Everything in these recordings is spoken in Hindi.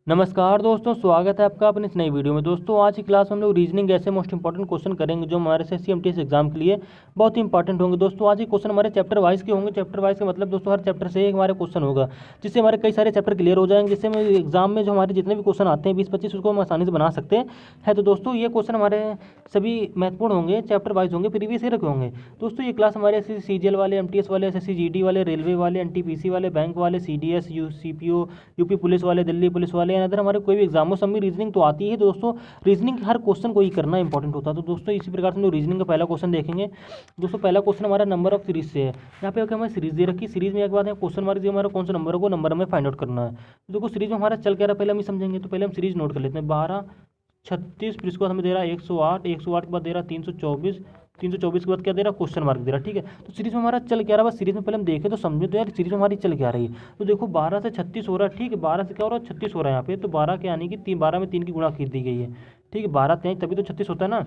नमस्कार दोस्तों, स्वागत है आपका अपनी इस नई वीडियो में। दोस्तों आज की क्लास में हम लोग रीजनिंग ऐसे मोस्ट इंपॉर्टेंट क्वेश्चन करेंगे जो हमारे SSC-MTS एग्जाम के लिए बहुत ही इंपॉर्टेंट होंगे। दोस्तों आज के क्वेश्चन हमारे चैप्टर वाइज के होंगे। चैप्टर वाइज का मतलब दोस्तों हर चैप्टर से एक हमारे क्वेश्चन होगा, जिससे हमारे कई सारे चैप्टर क्लियर हो जाएंगे, जिससे हम एग्जाम में जो हमारे जितने भी क्वेश्चन आते हैं 20-25 उसको हम आसानी से बना सकते हैं। तो दोस्तों ये क्वेश्चन हमारे सभी महत्वपूर्ण होंगे, चैप्टर वाइज होंगे, प्रीवियस ईयर के होंगे। दोस्तों ये क्लास हमारे CGL वाले, MTS वाले, SSC-GD वाले, रेलवे वाले, NTPC वाले, बैंक वाले, CDS, CPO, यूपी पुलिस वाले, दिल्ली पुलिस वाले, अदर हमारे कोई भी एग्जामों सब में रीजनिंग तो आती है। दोस्तों रीजनिंग हर क्वेश्चन को ही करना इंपॉर्टेंट होता है। तो दोस्तों इसी प्रकार से हम लोग रीजनिंग का पहला क्वेश्चन देखेंगे। दोस्तों पहला क्वेश्चन हमारा नंबर ऑफ सीरीज से है। यहाँ पे हमें सीरीज दे रखी, सीरीज में एक बात है क्वेश्चन मार्क हमारा कौन सा नंबर को नंबर में फाइंड आउट करना है। तो देखो सीरीज में हमारा चल क्या रहा है पहले हम ही समझेंगे। तो पहले हम सीरीज नोट कर लेते हैं। 12, 36, फिर इसके बाद हमें दे रहा है 108, 108 के बाद दे रहा है 324, 324 के बाद क्या दे रहा है क्वेश्चन मार्क दे रहा है। ठीक है, तो सीरीज में हमारा चल क्या रहा है, बस सीरीज में पहले हम देखें तो समझे तो यार सीरीज में हमारी चल क्या रही है। तो देखो 12 से 36 हो रहा है। ठीक है, 12 से क्या हो रहा है 36 हो रहा है यहाँ पे। तो 12 के यानी कि 12 में 3 की गुणा की दी गई है। ठीक है, 12 3 तभी तो 36 होता है ना।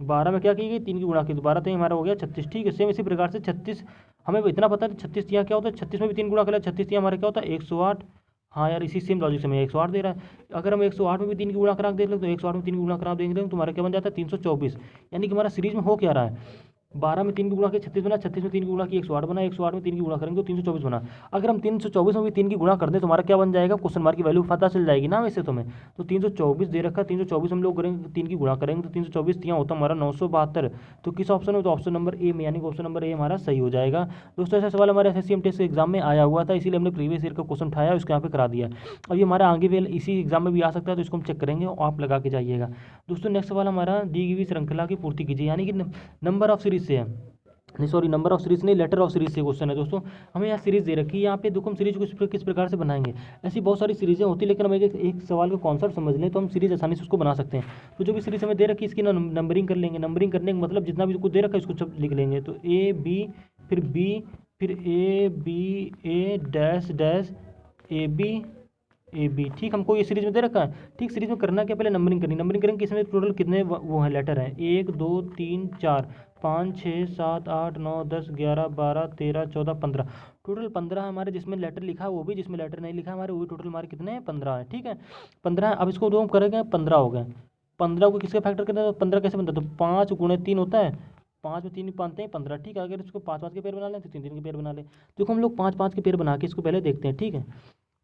12 में क्या की गई 3 की गुणा की, तो 12 3 हमारा हो गया 36। ठीक है, सेम इसी प्रकार से 36 हमें इतना पता है 36 यहाँ क्या होता है, 36 में भी 3 गुणा कर 36 यहाँ हमारा क्या होता है 108। हाँ यार इसी सेम लॉजिक से मैं 108 दे रहा है। अगर हम 108 में भी 3 की गुणा करा देख लें तो 108 में 3 की गुणा करा देंगे तो हमारा क्या बन जाता है 324। यानी कि हमारा सीरीज में हो क्या रहा है 12 में 3 की गुणा की 36 बना, 36 में 3 की गुणा की 108 बना, 108 में 3 की गुणा करेंगे तो 324 बना। अगर हम 324 में भी 3 की गुणा कर दें तो हमारा क्या बन जाएगा क्वेश्चन मार्क की वैल्यू पता चल जाएगी ना वैसे तो हमें। तो 324 दे रखा है, 324 हम लोग करेंगे 3 की गुणा करेंगे तो 324 यहाँ होता हमारा 972। तो किस ऑप्शन में, तो ऑप्शन नंबर ए में, यानी कि ऑप्शन नंबर ए हमारा सही हो जाएगा। दोस्तों ऐसा सवाल हमारे SSC-MTS एग्जाम में आया हुआ था, इसीलिए हमने प्रीवियस ईयर का क्वेश्चन उठाया उसको यहाँ पे करा दिया। अब ये हमारा आगे भी इसी एग्जाम में भी आ सकता है, तो इसको हम चेक करेंगे और आप लगा के जाइएगा। दोस्तों नेक्स्ट सवाल हमारा दी गई श्रृंखला की पूर्ति कीजिए, यानी कि नंबर ऑफ सीरीज से है। नहीं सॉरी, नंबर ऑफ सीरीज नहीं, लेटर ऑफ सीरीज से क्वेश्चन है। दोस्तों हमें यहाँ सीरीज दे रखी है, यहाँ पे देखो हम सीरीज को किस प्रकार से बनाएंगे। ऐसी बहुत सारी सीरीजें होती है, लेकिन हम एक सवाल का कॉन्सेप्ट समझ लें तो हम सीरीज आसानी से उसको बना सकते हैं। तो जो भी सीरीज हमें दे रखी है इसकी नंबरिंग कर लेंगे। नंबरिंग करने का मतलब जितना भी कुछ दे रखा है इसको सब लिख लेंगे। तो A B फिर B फिर A B A dash dash A B। ठीक, हमको ये सीरीज में दे रखा है। ठीक, सीरीज में करना क्या, पहले नंबरिंग करनी। नंबरिंग करेंगे किसमें टोटल कितने वो हैं लेटर हैं 1 2 3 4 5 6 7 8 9 10 11 12 13 14 15। टोटल 15 है हमारे, जिसमें लेटर लिखा है वो भी, जिसमें लेटर नहीं लिखा है हमारे वो भी। टोटल हमारे कितने हैं 15 है। ठीक है 15 है। अब इसको दो हम करेंगे 15 हो गए। 15 को किसका फैक्टर करना है, तो 15 कैसे बनता है, तो 5 गुणे 3 होता है। 5 में 3 पानते हैं 15। ठीक है, अगर इसको 5 5 के पेयर बना लें तो 3 3 के पेयर बना लें। देखो हम लोग 5 5 के पेयर बना के इसको पहले देखते हैं। ठीक है,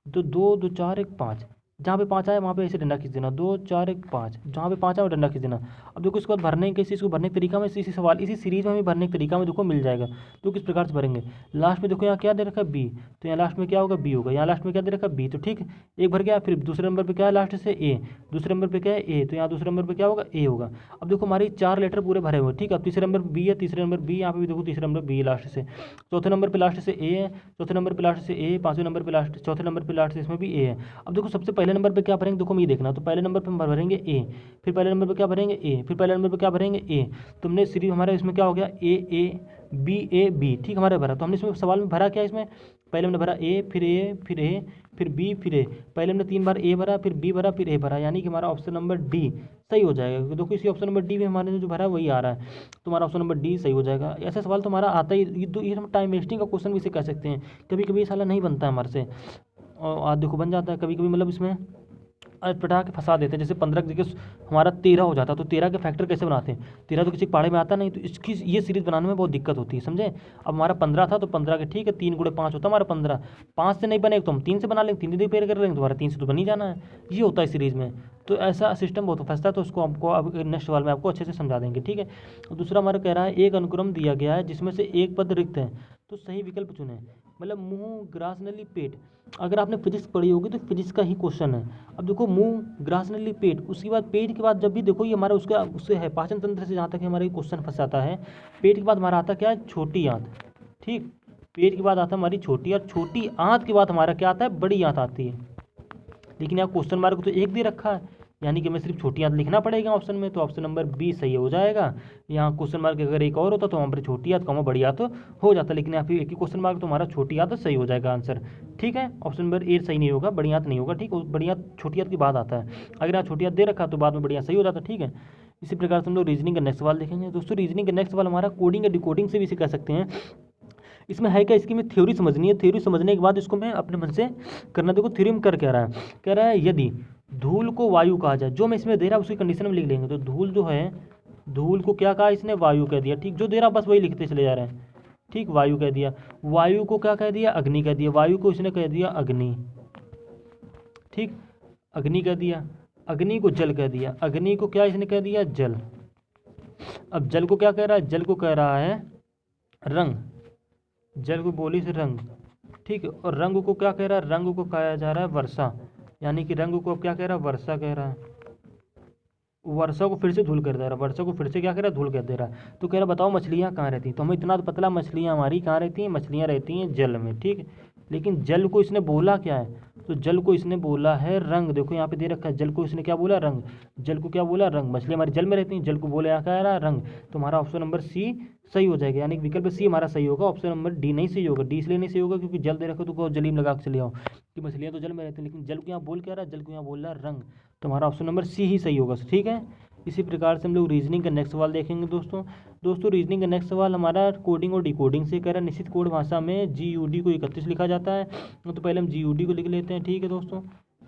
तो 2 2 4 1 5, जहाँ पे 5 आए वहाँ पे ऐसे डंडा खींच देना। 2 4 1 5, जहाँ पे 5 आए वो डंडा खींच देना। अब देखो इसके बाद भरने कैसे, इसको भरने के तरीका में इसी सवाल इसी सीरीज में हमें भरने के तरीका में देखो मिल जाएगा। तो किस प्रकार से भरेंगे, लास्ट में देखो यहाँ क्या दे रखा है B, तो यहाँ लास्ट में क्या होगा B होगा। यहाँ लास्ट में क्या दे रखा है B, तो ठीक एक भर गया। फिर दूसरे नंबर पर क्या है लास्ट से A, दूसरे नंबर पर क्या है A, तो यहाँ दूसरे नंबर पर क्या होगा A होगा। अब देखो हमारी 4 लेटर पूरे भरे हुए। ठीक है, अब तीसरे नंबर B है, तीसरे नंबर B, यहाँ पे भी देखो तीसरे नंबर B लास्ट से। चौथे नंबर पर लास्ट से A है, चौथे नंबर पर लास्ट से A, पाँचवें नंबर पर लास्ट, चौथे नंबर पर लास्ट से इसमें भी A है। अब देखो सबसे पहले नंबर पे क्या भरेंगे, देखो हम ये देखना। तो पहले नंबर पे हम भरेंगे A, फिर पहले नंबर पे क्या भरेंगे A, फिर पहले नंबर पे क्या भरेंगे A। तो हमने सीरीज हमारा इसमें क्या हो गया A B। ठीक हमारा भरा। तो हमने इसमें सवाल में भरा क्या, इसमें पहले हमने भरा A फिर A फिर A फिर B फिर A। पहले हमने 3 बार A भरा, फिर B भरा, फिर A भरा, यानी कि हमारा ऑप्शन नंबर D सही हो जाएगा। क्योंकि देखो इसी ऑप्शन नंबर D में हमारे जो भरा वही आ रहा है, तो हमारा ऑप्शन नंबर D सही हो जाएगा। ऐसा सवाल तो हमारा आता ही, ये हम टाइम वेस्टिंग का क्वेश्चन भी इसे कह सकते हैं। कभी कभी ये साला नहीं बनता है हमारे से, और आज देखो बन जाता है कभी कभी, मतलब इसमें पटा के फंसा देते हैं। जैसे 15 की जगह हमारा 13 हो जाता है, तो 13 के फैक्टर कैसे बनाते हैं, 13 तो किसी पाड़े में आता नहीं, तो इसकी ये सीरीज बनाने में बहुत दिक्कत होती है, समझे। अब हमारा 15 था तो 15 के ठीक है 3 गुणे 5 होता है हमारा 15। 5 से नहीं बनेगा तो हम 3 से बना लेंगे, 3 पेयर कर लेंगे, तुम्हारा 3 से तो बन ही जाना है। ये होता है सीरीज में। तो ऐसा सिस्टम बहुत फंसता है, तो उसको हमको अब नेक्स्ट सवाल में आपको अच्छे से समझा देंगे। ठीक है, और दूसरा हमारा कह रहा है एक अनुक्रम दिया गया है जिसमें से एक पद रिक्त है, तो सही विकल्प चुने। मतलब मुंह, ग्रासनली, पेट। अगर आपने फिजिक्स पढ़ी होगी तो फिजिक्स का ही क्वेश्चन है। अब देखो मुंह, ग्रासनली, पेट, उसके बाद पेट के बाद जब भी देखो ये हमारा उससे है पाचन तंत्र से, जहाँ तक हमारा क्वेश्चन फंस जाता है। पेट के बाद हमारा आता क्या है, छोटी आंत। ठीक, पेट के बाद आता है हमारी छोटी आंत, छोटी आंत के बाद हमारा क्या आता है, बड़ी आंत आती है। लेकिन यहाँ क्वेश्चन मार्क तो एक दे रखा है, यानी कि हमें सिर्फ छोटी आंत लिखना पड़ेगा ऑप्शन में, तो ऑप्शन नंबर B सही हो जाएगा। यहाँ क्वेश्चन मार्क अगर एक और होता तो वहाँ पर छोटी आंत कम बड़ी आंत हो जाता, लेकिन यहाँ पे एक ही क्वेश्चन मार्क तो हमारा छोटी आंत सही हो जाएगा आंसर। ठीक है, ऑप्शन नंबर A सही नहीं होगा, बड़ी आंत नहीं होगा। ठीक, बड़ी आंत छोटी आंत की बाद आता है। अगर यहाँ छोटी आंत दे रखा तो बाद में बड़ी आंत सही हो जाता। ठीक है, इसी प्रकार से हम लोग रीजनिंग का नेक्स्ट सवाल देखेंगे। दोस्तों रीजनिंग का नेक्स्ट सवाल हमारा कोडिंग या डिकोडिंग से भी इसे कह सकते हैं। इसमें है क्या, इसकी मैं थ्योरी समझनी है, थ्योरी समझने के बाद इसको मैं अपने मन से करना। देखो थ्योरी में कर क्या रहा है, कह रहा है यदि धूल को वायु कहा जाए, जो मैं इसमें दे रहा उसकी कंडीशन में लिख लेंगे। तो धूल जो है, धूल को क्या कहा इसने, वायु कह दिया, ठीक। जो दे रहा बस वही लिखते चले जा रहे हैं, ठीक। वायु कह दिया, वायु को क्या कह दिया, अग्नि कह दिया, वायु को इसने कह दिया अग्नि, ठीक। अग्नि कह दिया, अग्नि को जल कह दिया, अग्नि को क्या इसने कह दिया, जल। अब जल को क्या कह रहा है, जल को कह रहा है रंग, जल को बोली से रंग, ठीक है। और रंग को क्या कह रहा है, रंग को कहा जा रहा है वर्षा, यानी कि रंग को क्या कह रहा है, वर्षा कह रहा है। वर्षा को फिर से धूल कर दे रहा है, वर्षा को फिर से क्या कह रहा है, धूल कर दे रहा है। तो कह रहा बताओ मछलियाँ कहाँ रहती हैं, तो हमें इतना तो पता, मछलियाँ हमारी कहाँ रहती हैं, मछलियाँ रहती हैं जल में, ठीक। लेकिन जल को इसने बोला क्या है, तो जल को इसने बोला है रंग। देखो यहाँ पे दे रखा है, जल को इसने क्या बोला, रंग। जल को क्या बोला, रंग। मछली हमारी जल में रहती हैं, जल को बोले यहाँ कह रहा है रंग। तो हमारा ऑप्शन नंबर सी सही हो जाएगा, यानी कि विकल्प सी हमारा सही होगा। ऑप्शन नंबर डी नहीं सही होगा। डी इसलिए नहीं सही होगा क्योंकि जल दे रखो तो जलीम लगा के चले आओ कि मछलियाँ तो जल में रहती हैं, लेकिन जल को यहाँ बोल क्या रहा है, जल को यहाँ बोल रहा है रंग। तो हमारा ऑप्शन नंबर सी ही सही होगा, ठीक है। इसी प्रकार से हम लोग रीजनिंग का नेक्स्ट सवाल देखेंगे दोस्तों रीजनिंग का नेक्स्ट सवाल हमारा कोडिंग और डिकोडिंग से कह रहा है। निश्चित कोड भाषा में GUD को 31 लिखा जाता है। तो पहले हम GUD को लिख लेते हैं, ठीक है दोस्तों।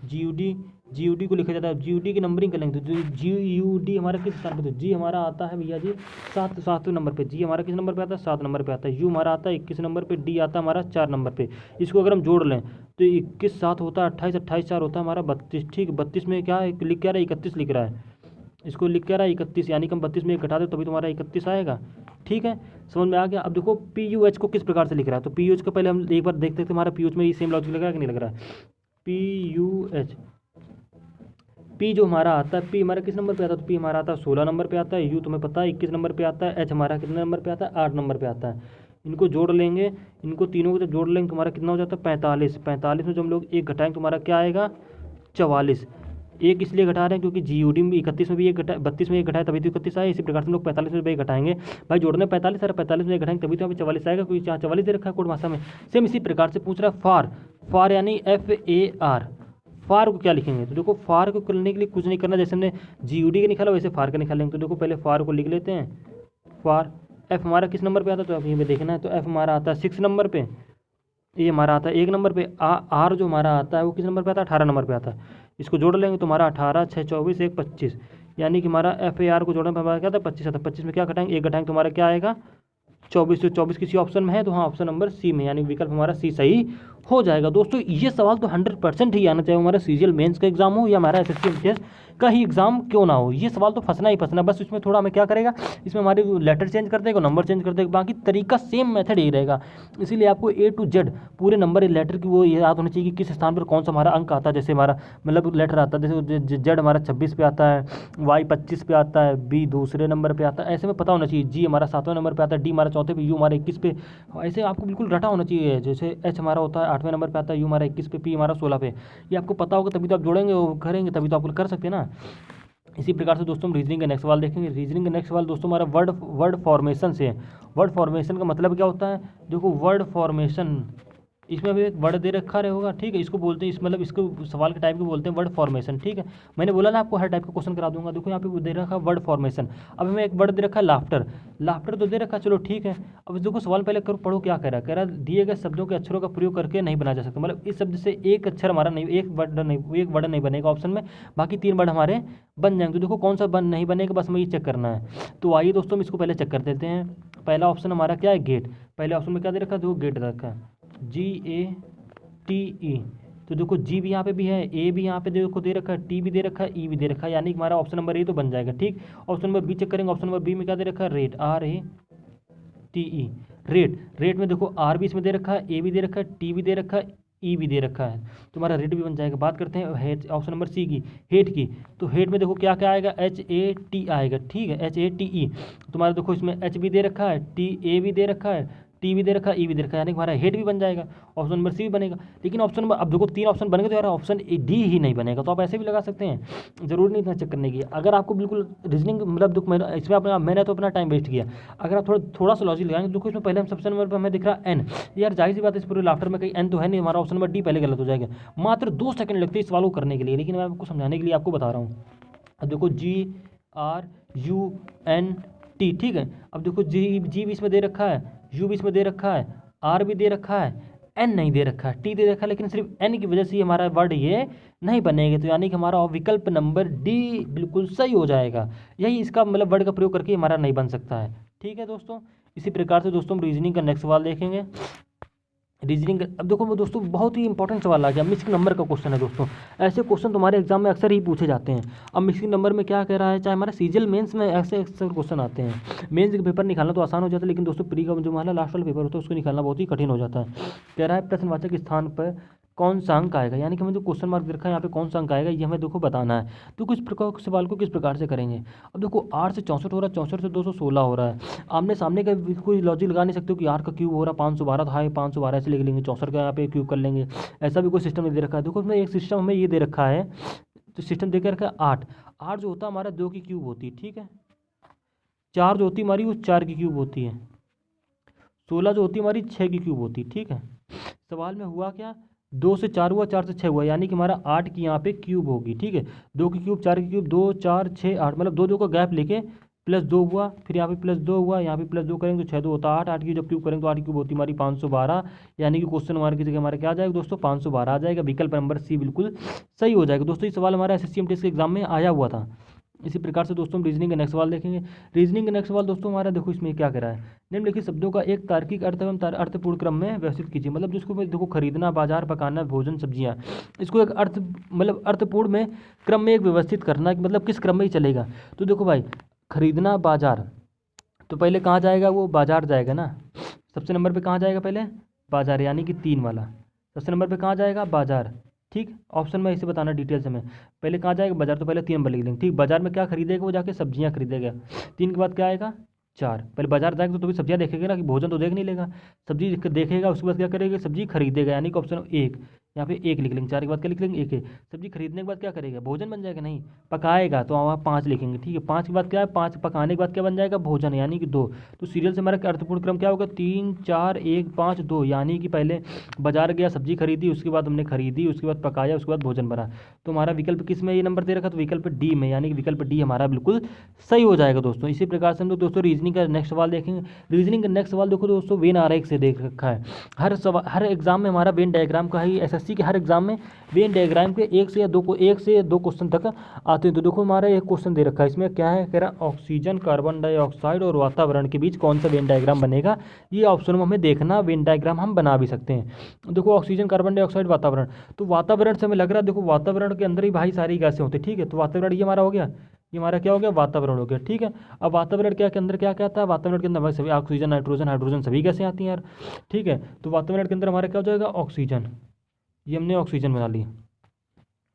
GUD को लिखा जाता है। GUD की नंबरिंग कर लेंगे, तो GUD हमारा किस स्थान पे, तो जी हमारा आता है भैया जी 7वें नंबर पे। जी हमारा किस नंबर पे आता है, 7 नंबर पे आता है। यू हमारा आता है 21 नंबर पे। डी आता है हमारा 4 नंबर पे। इसको अगर हम जोड़ लें तो 21 7 होता है 28, 28 4 होता है हमारा 32, ठीक। 32 में क्या है, लिख क्या रहा है, 31 लिख रहा है। इसको लिख क्या रहा है 31, यानी कि हम 32 में 1 घटा दे तभी तुम्हारा 31 आएगा, ठीक है। समझ में आ गया। अब देखो PUH को किस प्रकार से लिख रहा है, तो PUH को पहले हम एक बार देखते हैं हमारा PUH में ये सेम लॉजिक लग रहा है कि नहीं लग रहा है। PUH, P जो हमारा आता है, P हमारा किस नंबर पे आता है, तो P हमारा आता है 16 नंबर पे आता है। U तुम्हें पता है 21 नंबर पे आता है। H हमारा कितने नंबर पे आता है, 8 नंबर पे आता है। इनको जोड़ लेंगे, इनको तीनों को जब जोड़ लेंगे तुम्हारा कितना हो जाता है 45। 45 में जब हम लोग 1 घटाएंगे तुम्हारा क्या आएगा 44। एक इसलिए घटा रहे हैं क्योंकि GUD में 31 में भी 1 घटा, 32 में 1 घटाए तभी तो 31 आए। इसी प्रकार से हम लोग 45 में भी 1 घटाएंगे, भाई जोड़ने 45 है, 45 में 1 घटाएंगे तभी तो यहाँ पे 44 आएगा, क्योंकि 44 दे रखा है कोड भाषा में। सेम इसी प्रकार से पूछ रहा है फार यानी FAR। फार को क्या लिखेंगे, तो देखो फार को करने के लिए कुछ नहीं करना, जैसे हमने GUD का निकाला वैसे फार का निकालेंगे। तो देखो पहले फार को लिख लेते हैं। फार F हमारा किस नंबर पे आता है, तो अभी हमें देखना है। तो F हमारा आता है 6 नंबर पे, ये हमारा आता है 1 नंबर पे। R जो हमारा आता है वो किस नंबर पे आता है, 18 नंबर पे आता है। इसको जोड़ लेंगे तो हमारा 18 6 24 1 25, यानी कि हमारा FAR को जोड़ने पर हमारा क्या था 25 आता है। 25 में क्या घटाएंगे, 1 घटाएंगे तो हमारा क्या आएगा 24। तो 24 किसी ऑप्शन में है, तो हाँ ऑप्शन नंबर सी में, यानी विकल्प हमारा सी सही हो जाएगा। दोस्तों ये सवाल तो 100% ही आना चाहिए, हमारा CGL मेंस का एग्जाम हो या हमारा SSC MTS का ही एग्जाम क्यों ना हो, ये सवाल तो फंसना ही फंसना। बस इसमें थोड़ा हमें क्या करेगा, इसमें हमारे लेटर चेंज कर देगा, नंबर चेंज कर देगा, बाकी तरीका सेम मेथड ही रहेगा। इसीलिए आपको A to Z पूरे नंबर लेटर की वो याद होनी चाहिए कि किस स्थान पर कौन सा हमारा अंक आता है। जैसे हमारा मतलब लेटर आता है, जैसे Z हमारा 26 पे आता है, Y 25 पे आता है, B दूसरे नंबर पे आता है, ऐसे में पता होना चाहिए। G हमारा 7वें नंबर पे आता है, D हमारा 4थे पे, U हमारा 21 पे, ऐसे आपको बिल्कुल रटा होना चाहिए। जैसे H हमारा होता है 8वें नंबर पे आता है, U हमारा 21 पे, P हमारा 16 पे, ये आपको पता होगा तभी तो आप जोड़ेंगे वो करेंगे, तभी तो आप कर सकते हैं ना। इसी प्रकार से दोस्तों हम रीजनिंग का नेक्स्ट सवाल देखेंगे। रीजनिंग का नेक्स्ट सवाल दोस्तों हमारा वर्ड फॉर्मेशन से है। वर्ड फॉर्मेशन का मतलब क्या होता है, देखो वर्ड फॉर्मेशन, इसमें अभी एक वर्ड दे रखा रहेगा, ठीक है। इसको बोलते हैं, इस मतलब इसको सवाल के टाइप को बोलते हैं वर्ड फॉर्मेशन, ठीक है। मैंने बोला ना आपको हर टाइप का क्वेश्चन करा दूंगा। देखो यहाँ पे दे रखा है वर्ड फॉर्मेशन। अब हमें एक वर्ड दे रखा है लाफ्टर, लाफ्टर तो दे रखा है, चलो ठीक है। अब देखो सवाल पहले पढ़ो क्या कह रहा है, दिए गए शब्दों के अक्षरों का प्रयोग करके नहीं बना जा सकता, मतलब इस शब्द से एक अक्षर हमारा नहीं, एक वर्ड नहीं बनेगा ऑप्शन में, बाकी 3 वर्ड हमारे बन जाएंगे। तो देखो कौन सा नहीं बनेगा, बस हमें ये चेक करना है। तो आइए दोस्तों हम इसको पहले चेक कर देते हैं। पहला ऑप्शन हमारा क्या है, गेट। पहले ऑप्शन में क्या दे रखा है, देखो गेट रखा है GATE। तो देखो G भी यहाँ पे भी है, A भी यहाँ पे देखो दे रखा है, T भी दे रखा है, E भी दे रखा है, यानी कि हमारा ऑप्शन नंबर A तो बन जाएगा, ठीक। ऑप्शन नंबर B चेक करेंगे। ऑप्शन नंबर B में क्या दे रखा है, रेट, RATE, रेट में देखो R भी इसमें दे रखा है, A भी दे रखा है, T भी दे रखा है, E भी दे रखा है, तो हमारा रेट भी बन जाएगा। बात करते हैं हेट, ऑप्शन नंबर C की, हेट की। तो हेट में देखो क्या क्या आएगा, HAT आएगा, ठीक है, HATE। तुम्हारा देखो इसमें H भी दे रखा है, TA भी दे रखा है, T भी दे रखा है, E भी दे रखा है, यानी हमारा हेट भी बन जाएगा। ऑप्शन नंबर C भी बनेगा। लेकिन ऑप्शन नंबर, अब देखो 3 ऑप्शन बन गए तो यार ऑप्शन D ही नहीं बनेगा, तो आप ऐसे भी लगा सकते हैं, जरूरी नहीं इतना चेक करने की। अगर आपको बिल्कुल रीजनिंग मतलब देखो इसमें अपना मैंने तो अपना टाइम वेस्ट किया। अगर आप थोड़ा सा लॉजिक लगाएंगे, देखो इसमें पहले हम सबसे नंबर पर हमें दिख रहा N, यार जाहिर सी बात है इस पूरे लाफ्टर में कहीं N तो है नहीं, हमारा ऑप्शन नंबर D पहले गलत हो जाएगा। मात्र 2 सेकंड लगते हैं इस सवाल को करने के लिए, लेकिन मैं आपको समझाने के लिए आपको बता रहा हूँ। अब देखो GRUNT, ठीक है। अब देखो जी भी इसमें दे रखा है, U भी इसमें दे रखा है, आर भी दे रखा है, एन नहीं दे रखा है, टी दे रखा है, लेकिन सिर्फ एन की वजह से हमारा वर्ड ये नहीं बनेगा। तो यानी कि हमारा विकल्प नंबर डी बिल्कुल सही हो जाएगा। यही इसका मतलब वर्ड का प्रयोग करके हमारा नहीं बन सकता है। ठीक है दोस्तों, इसी प्रकार से दोस्तों हम रीजनिंग का नेक्स्ट सवाल देखेंगे। रीजनिंग अब देखो दोस्तों, बहुत ही इंपॉर्टेंट सवाल आ गया, मिक्सिंग नंबर का क्वेश्चन है दोस्तों। ऐसे क्वेश्चन तुम्हारे एग्जाम में अक्सर ही पूछे जाते हैं। अब मिक्सिंग नंबर में क्या कह रहा है, चाहे हमारा सीजीएल मेंस में ऐसे अक्सर क्वेश्चन आते हैं। मेंस के पेपर निकालना तो आसान हो जाता है, लेकिन दोस्तों प्री का जो हमारा लास्ट वाला पेपर होता है उसको निकालना बहुत ही कठिन हो जाता है। कह रहा है प्रश्नवाचक स्थान पर कौन सा अंक आएगा, यानी कि हमें जो क्वेश्चन मार्क रखा है यहाँ पे कौन सा अंक आएगा ये हमें देखो बताना है। तो कुछ प्रकार सवाल को किस प्रकार से करेंगे। अब देखो 8 से 64 हो रहा है, 64 से 216 हो रहा है। आमने सामने का कोई लॉजिक लगा नहीं सकते हो कि 8 का क्यूब हो रहा है 512, तो हाँ 512 ऐसे लिख लेंगे, 64 का यहाँ पे क्यूब कर लेंगे। ऐसा भी कोई सिस्टम नहीं दे रखा है। देखो उसमें एक सिस्टम हमें ये दे रखा है, तो सिस्टम दे के रखा है 8। 8 जो होता है हमारा 2 की क्यूब होती है, ठीक है। 4 जो होती है हमारी वो 4 की क्यूब होती है। 16 जो होती है हमारी 6 की क्यूब होती है, ठीक है। सवाल में हुआ क्या, 2 से 4 हुआ, 4 से 6 हुआ, यानी कि हमारा 8 की यहाँ पे क्यूब होगी, ठीक है। 2 की क्यूब, 4 की क्यूब, 2 4 6 8, मतलब 2 2 का गैप लेके +2 हुआ, फिर यहाँ पे +2 हुआ, यहाँ पे +2 करेंगे तो 6 2 होता है 8। 8 की जब क्यूब करेंगे तो 8 की क्यूब होती है हमारी 512, यानी कि क्वेश्चन मार्क की जगह हमारा क्या आ जाएगा दोस्तों 512 आ जाएगा। विकल्प नंबर सी बिल्कुल सही हो जाएगा दोस्तों। ये सवाल हमारा SSC MT के एग्जाम में आया हुआ था। इसी प्रकार से दोस्तों हम रीजनिंग का नेक्स्ट सवाल देखेंगे। रीजनिंग का नेक्स्ट सवाल दोस्तों हमारा देखो इसमें क्या करा है, निम्नलिखित शब्दों का एक तार्किक अर्थ एवं अर्थपूर्ण क्रम में व्यवस्थित कीजिए। मतलब जिसको देखो खरीदना, बाजार, पकाना, भोजन, सब्जियां, इसको एक अर्थ मतलब अर्थपूर्ण में क्रम में एक व्यवस्थित करना, मतलब किस क्रम में ही चलेगा। तो देखो भाई, खरीदना बाजार, तो पहले कहाँ जाएगा, वो बाजार जाएगा ना। सबसे नंबर पे कहाँ जाएगा, पहले बाजार, यानी कि 3 वाला। सबसे नंबर पे कहाँ जाएगा, बाजार, ठीक। ऑप्शन में इसे बताना डिटेल से, मैं पहले कहाँ जाएगा बाजार, तो पहले 3 नंबर लिख देंगे, ठीक। बाजार में क्या खरीदेगा, वो जाके सब्जियां खरीदेगा। 3 के बाद क्या आएगा, 4। पहले बाजार जाएगा तो भी सब्जियां देखेगा ना, कि भोजन तो देख नहीं लेगा, सब्जी देखेगा, उसके बाद क्या करेगा, सब्जी खरीदेगा, यानी कि ऑप्शन 1, यहाँ पे 1 लिख लेंगे। 4 के बाद क्या लिख लेंगे, 1 है। सब्जी खरीदने के बाद क्या करेगा, भोजन बन जाएगा, नहीं पकाएगा, तो वहाँ 5 लिखेंगे, ठीक है। 5 के बाद क्या है, 5 पकाने के बाद क्या बन जाएगा, भोजन, यानी कि 2। तो सीरियल से हमारा अर्थपूर्ण क्रम क्या होगा, 3 4 1 5 2, यानी कि पहले बाजार गया, सब्जी खरीदी, उसके बाद हमने खरीदी, उसके बाद पकाया, उसके बाद भोजन बना। तो हमारा विकल्प किस में ये नंबर दे रखा, तो विकल्प डी में, यानी कि विकल्प डी हमारा बिल्कुल सही हो जाएगा दोस्तों। इसी प्रकार से हम लोग दोस्तों रीजनिंग का नेक्स्ट सवाल देखेंगे। रीजनिंग का नेक्स्ट सवाल देखो दोस्तों, वेन आरेख से देख रखा है। हर एग्जाम में हमारा वेन डायग्राम का ही, SSC के हर एग्जाम में वेन डायग्राम के 1 से 2 क्वेश्चन तक आते हैं। तो देखो हमारा एक क्वेश्चन दे रखा है, इसमें क्या है, कह रहा ऑक्सीजन, कार्बन डाइऑक्साइड और वातावरण के बीच कौन सा वेन डायग्राम बनेगा। ये ऑप्शन में हमें देखना, वेन डायग्राम हम बना भी सकते हैं। देखो ऑक्सीजन, कार्बन डाइऑक्साइड, वातावरण, तो वातावरण से हमें लग रहा है, देखो वातावरण के अंदर ही भाई सारी गैसें होती है, ठीक है। तो वातावरण ये हमारा हो गया, ये हमारा क्या हो गया, वातावरण हो गया, ठीक है। अब वातावरण क्या के अंदर क्या क्या आता है, वातावरण के अंदर हमारे सभी ऑक्सीजन, नाइट्रोजन, हाइड्रोजन सभी गैसें आती हैं यार, ठीक है। तो वातावरण के अंदर हमारा क्या हो जाएगा, ऑक्सीजन, ये हमने ऑक्सीजन बना ली।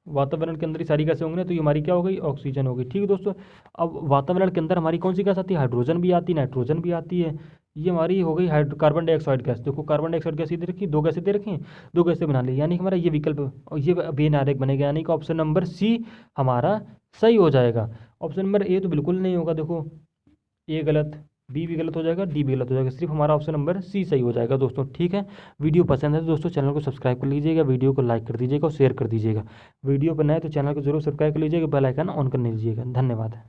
वातावरण के अंदर ही सारी गैसें होंगी ना, तो ये हमारी क्या हो गई, ऑक्सीजन हो गई, ठीक है दोस्तों। अब वातावरण के अंदर हमारी कौन सी गैस आती है, हाइड्रोजन भी आती है, नाइट्रोजन भी आती है। ये हमारी हो गई कार्बन डाइऑक्साइड गैस। देखो कार्बन डाइऑक्साइड गैस दे रखी, 2 गैसें दे रखी हैं, 2 गैसें बना ली, यानी कि हमारा ये विकल्प और ये वेन आरेख बनेगा, यानी कि ऑप्शन नंबर सी हमारा सही हो जाएगा। ऑप्शन नंबर ए तो बिल्कुल नहीं होगा, देखो ए गलत, बी भी गलत हो जाएगा, डी भी गलत हो जाएगा, सिर्फ हमारा ऑप्शन नंबर सी सही हो जाएगा दोस्तों, ठीक है। वीडियो पसंद है तो दोस्तों चैनल को सब्सक्राइब कर लीजिएगा, वीडियो को लाइक कर दीजिएगा और शेयर कर दीजिएगा। वीडियो पर नए तो चैनल को जरूर सब्सक्राइब कर लीजिएगा, बेल आइकन ऑन कर लीजिएगा। धन्यवाद।